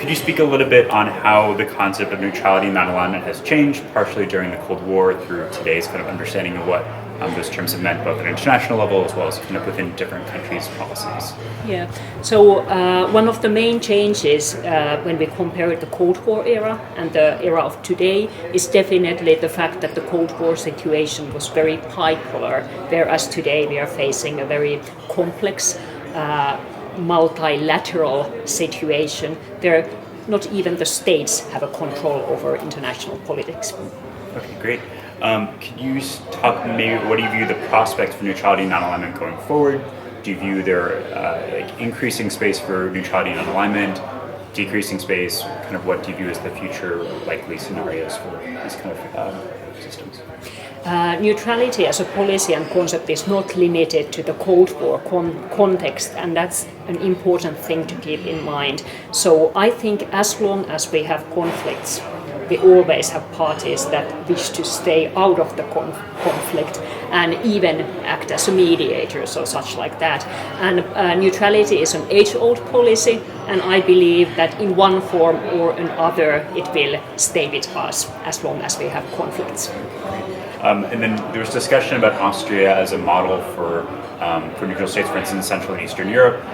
Could you speak a little bit on how the concept of neutrality and non-alignment has changed, partially during the Cold War through today's kind of understanding of what those terms have meant both at an international level as well as kind of within different countries' policies? Yeah, so one of the main changes when we compare the Cold War era and the era of today is definitely the fact that the Cold War situation was very bipolar, whereas today we are facing a very complex multilateral situation. There, not even the states have a control over international politics. Okay, great. Could you talk maybe what do you view the prospects for neutrality and non-alignment going forward? Do you view there increasing space for neutrality and non-alignment, decreasing space? Kind of what do you view as the future likely scenarios for these kind of systems? Neutrality as a policy and concept is not limited to the Cold War context, and that's an important thing to keep in mind. So I think as long as we have conflicts, we always have parties that wish to stay out of the conflict and even act as mediators or such like that. And neutrality is an age-old policy, and I believe that in one form or another it will stay with us as long as we have conflicts. And then there was discussion about Austria as a model for neutral states, for instance, in Central and Eastern Europe.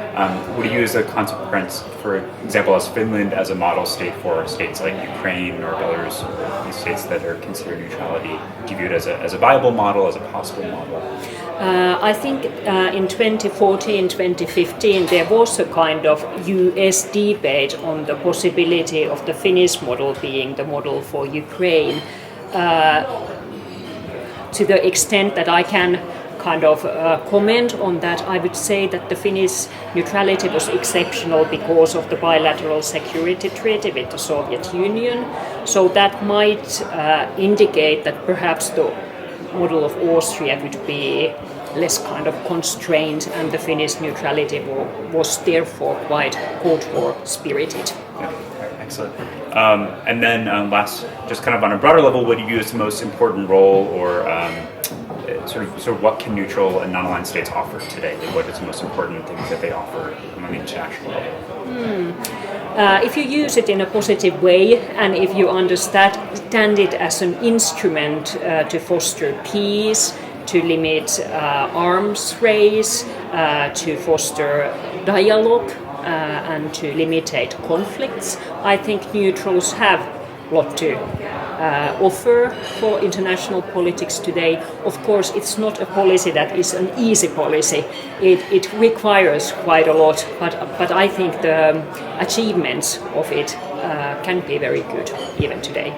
What do you use as a consequence, for example, as Finland as a model state for states like Ukraine or Belarus, or these states that are considered neutrality? Do you view it as a viable model, as a possible model? I think in 2014, 2015, there was a kind of US debate on the possibility of the Finnish model being the model for Ukraine. To the extent that I can kind of comment on that, I would say that the Finnish neutrality was exceptional because of the bilateral security treaty with the Soviet Union. So that might indicate that perhaps the model of Austria would be less kind of constrained, and the Finnish neutrality was therefore quite Cold War spirited. Yeah, excellent. And then last, just kind of on a broader level, what do you view as the most important role or sort of what can neutral and non-aligned states offer today? Like what is the most important things that they offer on the international level? If you use it in a positive way and if you understand it as an instrument to foster peace, to limit arms race, to foster dialogue, and to limitate conflicts, I think neutrals have a lot to offer for international politics today. Of course, it's not a policy that is an easy policy. It requires quite a lot, but I think the achievements of it can be very good even today.